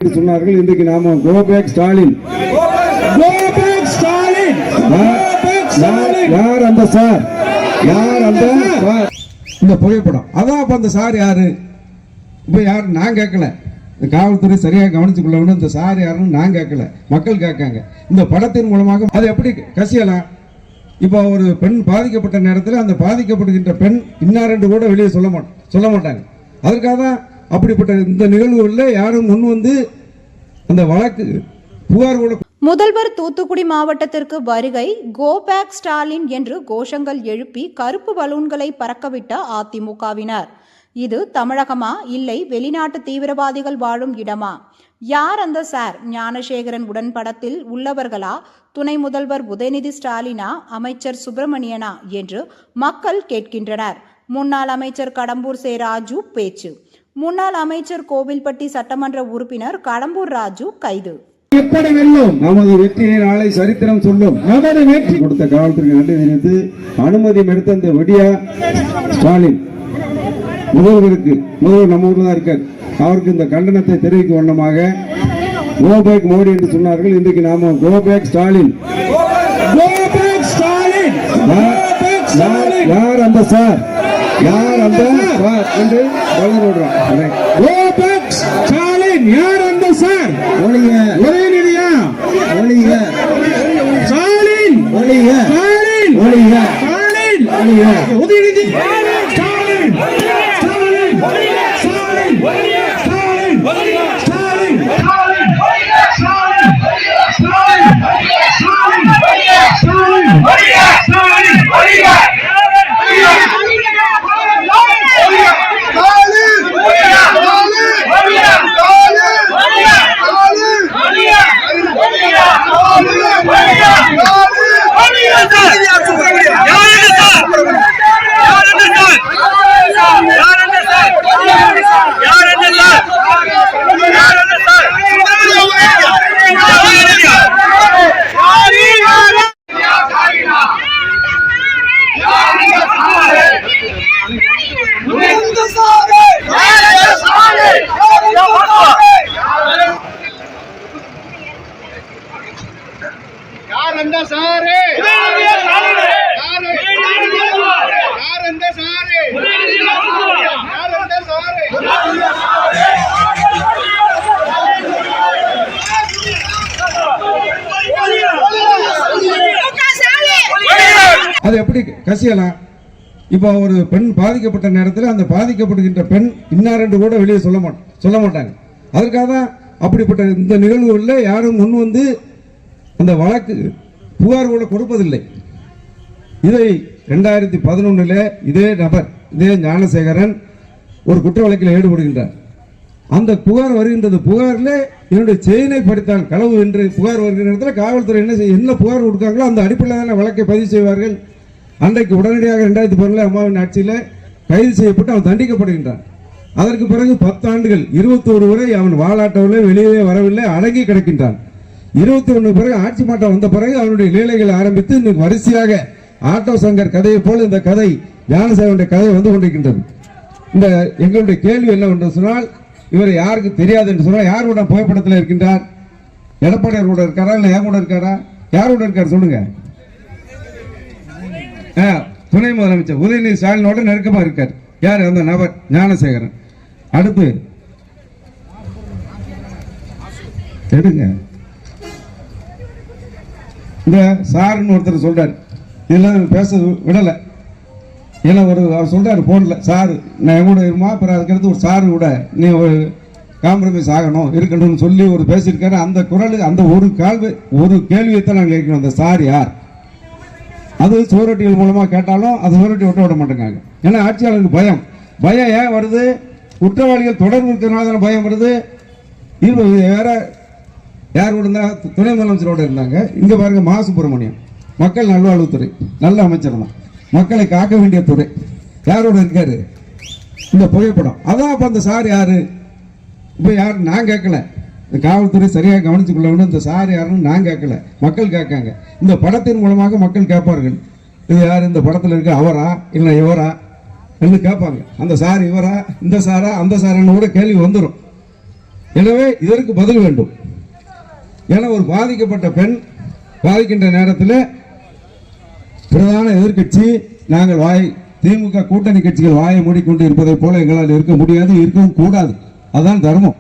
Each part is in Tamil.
சொன்னார்கள். இன்றைக்கு நாம கோபேக் ஸ்டாலின் யார் அந்த சார், யார் அந்த இந்த புகைப்படம் அதான். அப்ப அந்த சார் யாரு? இப்ப யாரு நான் கேட்கல, காவல்துறை சரியா கவனிச்சுக்கொள்ள. இந்த சார் யாருன்னு நான் கேட்கல, மக்கள் கேட்காங்க. இந்த படத்தின் மூலமாக அதை எப்படி கசியலாம்? இப்போ ஒரு பெண் பாதிக்கப்பட்ட நேரத்தில் அந்த பாதிக்கப்படுகின்ற பெண் இன்னாரென்று கூட வெளியே சொல்ல மாட்டாங்க. அதற்காக தான் அப்படிப்பட்ட இந்த நிகழ்வுகளில் யாரும் முன் வந்து அந்த வழக்கு புகார் கூட. முதல்வர் தூத்துக்குடி மாவட்டத்திற்கு வருகை, கோ பேக் ஸ்டாலின் என்று கோஷங்கள் எழுப்பி கருப்பு பலூன்களை பறக்கவிட்ட அதிமுகவினர். இது தமிழகமா இல்லை வெளிநாட்டு தீவிரவாதிகள் வாழும் இடமா? யார் அந்த சார்? ஞானசேகரன் உடன்படத்தில் உள்ளவர்களா? துணை முதல்வர் உதயநிதி ஸ்டாலினா? அமைச்சர் சுப்பிரமணியனா என்று மக்கள் கேட்கின்றனர். முன்னாள் அமைச்சர் கடம்பூர் சே ராஜு பேச்சு. முன்னாள் அமைச்சர் கோவில்பட்டி சட்டமன்ற உறுப்பினர் கடம்பூர் ராஜு கைது. எப்படி வெல்லும்? நமது வெற்றியை நாளை சரித்திரம் சொல்லும். நமது வெற்றி கொடுத்த காவல்துறைக்கு நன்றி தெரிவித்து அனுமதி எடுத்த அந்த விடியா ஸ்டாலின் முதல்வருக்கு, முதல்வர் நம்ம ஊர்ல தான் இருக்கார், அவருக்கு இந்த கண்டனத்தை தெரிவிக்கும் வண்ணமாக கோபேக் மோடி என்று சொன்னார்கள். இன்றைக்கு நாம கோபேக் ஸ்டாலின் யார் அந்த சார், யார் அந்த சார் என்று பதில் விடுறோம். கோபேக் ஸ்டாலின் யார் அந்த சார்? உதயநிதியா? ஸ்டாலின் உதயநிதி அது எப்படி கசியலாம்? இப்போ ஒரு பெண் பாதிக்கப்பட்ட நேரத்தில் அந்த பாதிக்கப்படுகின்ற பெண் இன்னாரென்று கூட வெளியே சொல்ல மாட்டாங்க. அதற்காக தான் அப்படிப்பட்ட இந்த நிகழ்வுகளில் யாரும் முன் வந்து அந்த வழக்கு புகார் கூட கொடுப்பதில்லை. இதை 2011 இதே நபர், இதே ஞானசேகரன் ஒரு குற்ற வழக்கில் ஈடுபடுகின்றார். அந்த புகார் வருகின்றது. புகாரில் என்னுடைய செயினை பறித்தான் களவு என்று புகார் வருகிற நேரத்தில் காவல்துறை என்ன புகார் கொடுக்காங்களோ அந்த அடிப்படையில் தானே வழக்கை பதிவு செய்வார்கள். அன்றைக்கு உடனடியாக 2011 அம்மாவின் ஆட்சியில் கைது செய்யப்பட்டு அவன் தண்டிக்கப்படுகின்றான். அதற்கு பிறகு 10 ஆண்டுகள் 21 வரை அவன் வாலாட்டவில்லை, வெளியே வரவில்லை, அடங்கி கிடக்கின்றான். 21 பிறகு ஆட்சி மாற்றம் வந்த பிறகு அவனுடைய லீலைகள் ஆரம்பித்து இன்னைக்கு வரிசையாக ஆட்டோ சங்கர் கதையை போல் இந்த கதை ஞானசேகரனுடைய கதை வந்து கொண்டிருக்கின்றது. இந்த எங்களுடைய கேள்வி என்னவென்று சொன்னால், இவர் யாருக்கு தெரியாது என்று சொன்னால், யாரோட புகைப்படத்தில் இருக்கின்றார்? எடப்பாடியார் கூட இருக்காரா, இல்லை என் கூட இருக்காரா? யாரோட இருக்கார் சொல்லுங்க? துணை முதலமைச்சர் உதயநிதி ஸ்டாலினோட நெருக்கமா இருக்கார். யார் அந்த நபர்? ஞானசேகரன். அடுத்து எடுங்க, இந்த சாருன்னு ஒருத்தர் சொல்றாரு, இதெல்லாம் பேச விடலை. ஏன்னா அவர் சொல்றாரு போன்ல, சாரு நான் கூட இருமா, அப்புறம் அதுக்கடுத்து ஒரு சாரு கூட நீ ஒரு காம்ப்ரமைஸ் ஆகணும் இருக்கணும்னு சொல்லி ஒரு பேசியிருக்காரு. அந்த குரலுக்கு அந்த ஒரு கேள்வியை தான் நாங்கள் கேட்கணும், அந்த சார் யார்? அது சுவரொட்டிகள் மூலமா கேட்டாலும் அது சுவரொட்டி விட மாட்டேங்காங்க. ஏன்னா ஆட்சியாளருக்கு பயம் ஏன் வருது? குற்றவாளிகள் தொடர்பு இருக்கிறதுனால பயம் வருது. இது வேற யார் கூட இருந்தா? துணை முதலமைச்சரோட இருந்தாங்க. இங்க பாருங்க, மா சுப்பிரமணியம் மக்கள் நல்வாழ்வுத்துறை நல்ல அமைச்சர் தான், மக்களை காக்க வேண்டிய துறை. யாரோட இருக்காரு? இந்த புகைப்படம் அதான். அப்ப அந்த சார் யாரு? இப்ப யார் நான் கேட்கல, காவல்துறை சரியாக கவனிச்சுக்கொள்ள. இந்த சார் யாருன்னு நான் கேட்கல, மக்கள் கேட்காங்க. இந்த படத்தின் மூலமாக மக்கள் கேட்பார்கள், இது யார்? இந்த படத்தில் இருக்க அவரா இல்லை இவரா என்று கேட்பாங்க. அந்த சார் இவரா, இந்த சாரா, அந்த சாரான்னு கூட கேள்வி வந்துடும். எனவே இதற்கு பதில் வேண்டும். ஏன்னா ஒரு பாதிக்கப்பட்ட பெண் பாதிக்கின்ற நேரத்தில் பிரதான எதிர்க்கட்சி நாங்கள் திமுக கூட்டணி கட்சிகள் வாயை மூடிக்கொண்டு இருப்பதை போல எங்களால் இருக்க முடியாது, இருக்கவும் கூடாது. அதுதான் தர்மம்.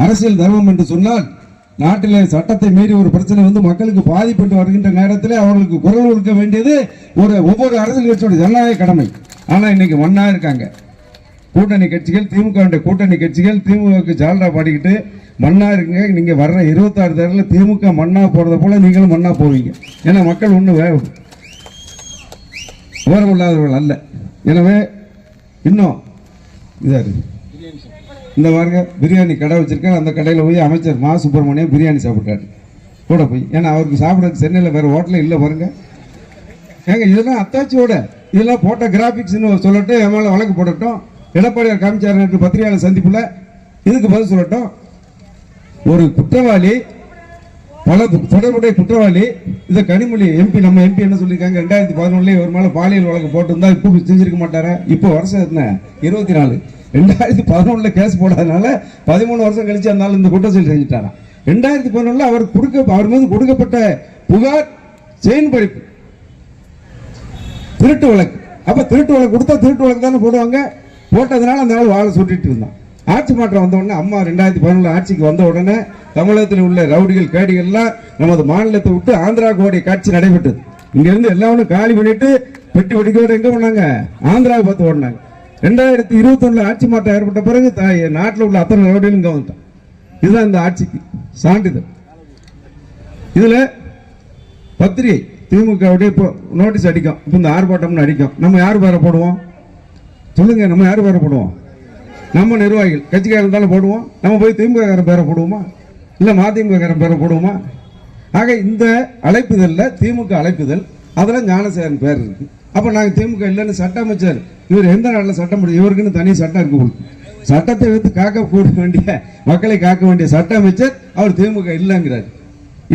அரசியல் தர்மம் என்று சொன்னால் நாட்டிலே சட்டத்தை மீறி ஒரு பிரச்சனை வந்து மக்களுக்கு பாதிப்பட்டு வருகின்ற நேரத்தில் அவர்களுக்கு குரல் கொடுக்க வேண்டியது ஒவ்வொரு அரசியல் கட்சியோட ஜனநாயக கடமை. ஆனால் இன்னைக்கு மண்ணா இருக்காங்க கூட்டணி கட்சிகள், திமுக கூட்டணி கட்சிகள் திமுகவுக்கு ஜால்ரா பாடிக்கிட்டு மண்ணா இருக்குங்க. நீங்க வர்ற 26 தேர்தலில் திமுக மண்ணா போறதை போல நீங்களும் மண்ணா போவீங்க. ஏன்னா மக்கள் ஒண்ணு விவரம் இல்லாதவர்கள் அல்ல. எனவே இன்னும் இதாரு இந்த பாருங்க பிரியாணி கடை வச்சிருக்காரு. அந்த கடையில் போய் அமைச்சர் மா சுப்பிரமணியம் பிரியாணி சாப்பிட்டாரு கூட போய். ஏன்னா அவருக்கு சாப்பிட்றதுக்கு சென்னையில் வேற ஹோட்டலில் இல்லை பாருங்க. ஏங்க இதெல்லாம் அத்தாச்சியோட இதெல்லாம் போட்ட கிராபிக்ஸ்னு சொல்லட்டும், என் மேலே வழக்கு போடட்டும். எடப்பாடியார் காமிச்சார் நேற்று பத்திரிகையாளர் சந்திப்புல, இதுக்கு பதில் சொல்லட்டும். ஒரு குற்றவாளி, பல தொடர்புடைய குற்றவாளி, இதை கனிமொழி எம்பி, நம்ம எம்பி என்ன சொல்லியிருக்காங்க, 2011 ஒரு மேலே பாலியல் வழக்கு போட்டிருந்தா இப்போ செஞ்சிருக்க மாட்டாரா? இப்போ வருஷம் என்ன 24, 2011 கேஸ் போடாதனால 13 வருஷம் கழிச்சு அந்த இந்த குற்றச்செயல் செஞ்சுட்டாரா? 2011 அவர் மீது கொடுக்கப்பட்ட புகார் செயின் பறிப்பு, திருட்டு வழக்கு. அப்ப திருட்டு வழக்கு கொடுத்தா திருட்டு வழக்கு தானே போடுவாங்க. போட்டதுனால அந்த நாள் வாழை சுட்டிட்டு இருந்தான். ஆட்சி மாற்றம் வந்த உடனே, அம்மா 2011 ஆட்சிக்கு வந்த உடனே தமிழகத்தில் உள்ள ரவுடிகள் கேடிகள்லாம் நமது மாநிலத்தை விட்டு ஆந்திரா கோடி காட்சி நடைபெற்றது. இங்க இருந்து எல்லாரும் காலி பண்ணிட்டு பெட்டி வெடிக்கோட எங்க பண்ணாங்க, ஆந்திராவை பார்த்து ஓடினாங்க. 2021 ஆட்சி மாற்றம் ஏற்பட்ட பிறகு நாட்டில் உள்ள அத்தனை ரவுடிகளும் இங்க வந்துட்டான். இதுதான் இந்த ஆட்சிக்கு சான்றிதழ். இதுல பத்திரிகை திமுக நோட்டீஸ் அடிக்கும், இப்போ இந்த ஆர்ப்பாட்டம்னு அடிக்கும். நம்ம யார் பேரை போடுவோம் சொல்லுங்க? நம்ம யார் பேரை போடுவோம்? நம்ம நிர்வாகிகள் கட்சிக்காரர் இருந்தாலும் போடுவோம். நம்ம போய் திமுக பேரை போடுவோமா? இல்லை மதிமுக பேரை போடுவோமா? ஆக இந்த அழைப்புதல்ல திமுக அழைப்புதல், அதில் ஞானசேகரன் பேர் இருக்கு. அப்போ நாங்கள் திமுக இல்லைன்னு சட்ட அமைச்சர், இவர் எந்த நாட்டில் சட்டம் முடியும்? இவருக்குன்னு தனி சட்டம் இருக்கு. சட்டத்தை வைத்து காக்க வேண்டிய, மக்களை காக்க வேண்டிய சட்ட அமைச்சர் அவர் திமுக இல்லைங்கிறார்.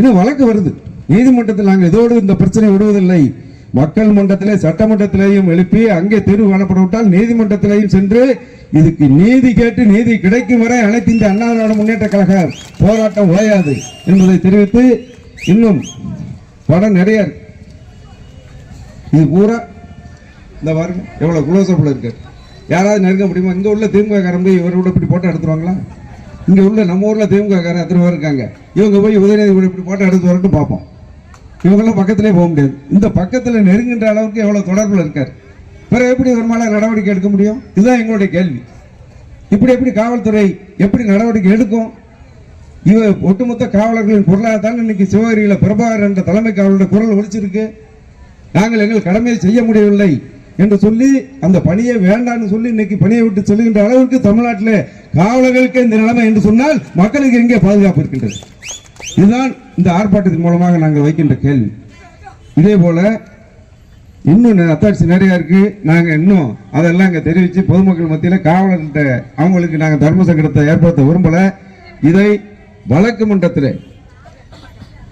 இது வழக்கு வருது நீதிமன்றத்தில். நாங்கள் இதோடு இந்த பிரச்சனை விடுவதில்லை. மக்கள் மன்றத்திலே சட்டமன்றத்திலேயும் எழுப்பி அங்கே தீர்வு காணப்படவிட்டால் நீதிமன்றத்திலேயும் சென்று இதுக்கு நீதி கேட்டு நீதி கிடைக்கும் வரை அனைத்து இந்த அண்ணா திராவிட முன்னேற்ற கழக போராட்டம் ஓயாது என்பதை தெரிவித்து, இன்னும் படம் நிறைய இருக்கு. இது பூரா இந்த பாருங்க எவ்வளவு குளோசப்ல இருக்கு. யாராவது நெருங்க முடியுமா? இங்க உள்ள திமுக காரன் போய் இவரோட இப்படி போட்டோ எடுத்துருவாங்களா? இங்க உள்ள நம்ம ஊர்ல திமுக காரன் எத்தனை பேர் இருக்காங்க? இவங்க போய் உதயநிதி கூட இப்படி போட்டோ எடுத்து வரட்டும் பார்ப்போம். இவங்கெல்லாம் பக்கத்திலே போக முடியாது. இந்த பக்கத்தில் நெருங்குகின்ற அளவுக்கு எவ்வளவு தொடர்புல இருக்காரு. பிறகு எப்படி ஒரு மேல நடவடிக்கை எடுக்க முடியும்? இதுதான் எங்களுடைய கேள்வி. இப்படி எப்படி காவல்துறை எப்படி நடவடிக்கை எடுக்கும்? இவ ஒட்டுமொத்த காவலர்களின் பொருளாதாரம் இன்னைக்கு சிவகிரியில பிரபாகர் என்ற தலைமை காவலருடைய குரல் ஒலிச்சிருக்கு. நாங்கள் எங்கள் கடமையை செய்ய முடியவில்லை என்று சொல்லி அந்த பணியை வேண்டான்னு சொல்லி இன்னைக்கு பணியை விட்டு செல்கின்ற அளவுக்கு தமிழ்நாட்டில் காவலர்களுக்கு இந்த நிலைமை என்று சொன்னால் மக்களுக்கு எங்கே பாதுகாப்பு இருக்கின்றது? இதுதான் இந்த ஆர்ப்பாட்டத்தின் மூலமாக நாங்கள் வைக்கின்ற கேள்வி. இதே போல இன்னும் அத்தாட்சி நிறைய இருக்கு. நாங்க இன்னும் அதெல்லாம் இங்க தெரிவிச்சு பொதுமக்கள் மத்தியில் காவலர்கிட்ட அவங்களுக்கு நாங்க தர்ம சங்கடத்தை ஏற்படுத்த விரும்பல. இதை வழக்கு மன்றத்தில்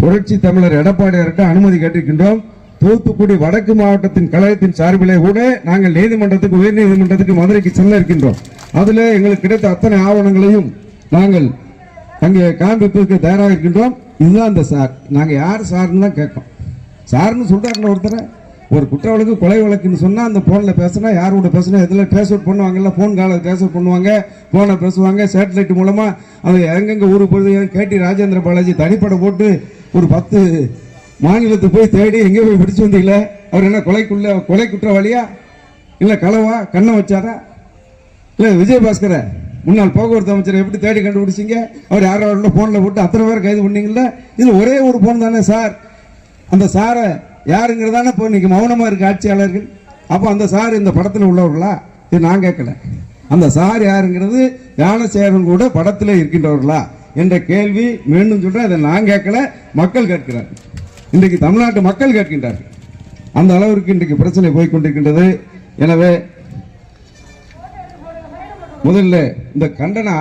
புரட்சி தமிழர் எடப்பாடியார்கிட்ட அனுமதி கேட்டிருக்கின்றோம். தூத்துக்குடி வடக்கு மாவட்டத்தின் கழகத்தின் சார்பிலே கூட நாங்கள் நீதிமன்றத்துக்கு, உயர் நீதிமன்றத்துக்கு மதுரைக்கு செல்ல இருக்கின்றோம். அதுல எங்களுக்கு கிடைத்த அத்தனை ஆவணங்களையும் நாங்கள் அங்கே காண்பிப்பதற்கு தயாராக இருக்கின்றோம். இதுதான் அந்த சார். நாங்க யார் சார்னு தான் கேட்கோம். சார்னு சொல்றாருன்னு ஒருத்தர் ஒரு குற்ற வழக்கு, கொலை வழக்குன்னு சொன்னா அந்த போன்ல பேசினா யாரோட பேசினா இதில் ட்ரேஸ் அவுட் பண்ணுவாங்கல்ல, போன் காலில் ட்ரேஸ் அவுட் பண்ணுவாங்க, போனை பேசுவாங்க, சேட்டலைட் மூலமா அது எங்கெங்க ஊருக்கு போகுது. கேடி ராஜேந்திர பாலாஜி தனிப்படை போட்டு ஒரு 10 மாநிலத்துக்கு போய் தேடி எங்கே போய் பிடிச்சு வந்தீங்களே, அவர் என்ன கொலை குற்றவாளியா இல்லை களவா கண்ணை வச்சாரா? இல்லை விஜயபாஸ்கர முன்னாள் போக்குவரத்து அமைச்சர் எப்படி தேடி கண்டுபிடிச்சிங்க? அவர் யாரோட போன்ல போட்டு அத்தனை பேர் கைது பண்ணீங்களா? இது ஒரே ஒரு போன் தானே சார். அந்த சாரை யாருங்கிறதானே இப்போ இன்னைக்கு மௌனமா இருக்கு ஆட்சியாளர்கள். அப்போ அந்த சார் இந்த படத்தில் உள்ளவர்களா? இது நான் கேட்கல. அந்த சார் யாருங்கிறது ஞானசேகரன் கூட படத்தில் இருக்கின்றவர்களா என்ற கேள்வி மீண்டும் சொல்றேன். அதை நான் கேட்கல, மக்கள் கேட்கிறார்கள். இன்றைக்கு தமிழ்நாட்டு மக்கள் கேட்கின்றார்கள். அந்த அளவிற்கு இன்றைக்கு பிரச்சனை போய்கொண்டிருக்கின்றது. எனவே முதல்ல இந்த கண்டன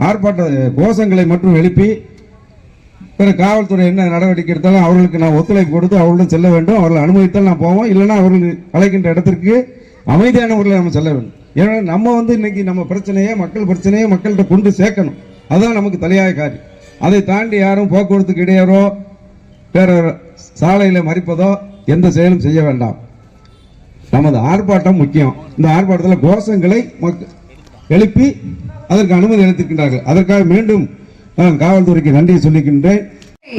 ஆர்ப்பாட்ட கோஷங்களை மட்டும் எழுப்பி பிறகு காவல்துறை என்ன நடவடிக்கை எடுத்தாலும் அவர்களுக்கு நான் ஒத்துழைப்பு கொடுத்து அவர்களுடன் செல்ல வேண்டும். அவர்கள் அனுமதித்தால் நான் போவோம், இல்லைன்னா அவர்கள் அழைக்கின்ற இடத்திற்கு அமைதியான முறையில் நம்ம செல்ல வேண்டும். ஏன்னா நம்ம இன்னைக்கு நம்ம பிரச்சனையை மக்கள்கிட்ட கொண்டு சேர்க்கணும். அதுதான் நமக்கு தலையாய காரியம். அதை தாண்டி யாரும் போக்குவரத்துக்கு இடையூறோ வேற சாலையில் மறிப்பதோ எந்த செயலும் செய்ய வேண்டாம். நமது ஆர்ப்பாட்டம் முக்கியம். இந்த ஆர்ப்பாட்டத்தில் கோஷங்களை எழுப்பி அதற்கு அனுமதி அளித்திருக்கின்றார்கள். அதற்காக மீண்டும் நான் காவல்துறைக்கு நன்றி சொல்லிக்கின்றேன்.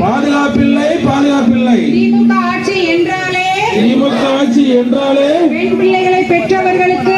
பாதுகாப்பில்லை திமுக ஆட்சி என்றாலே பெண் பிள்ளைகளை பெற்றவர்களுக்கு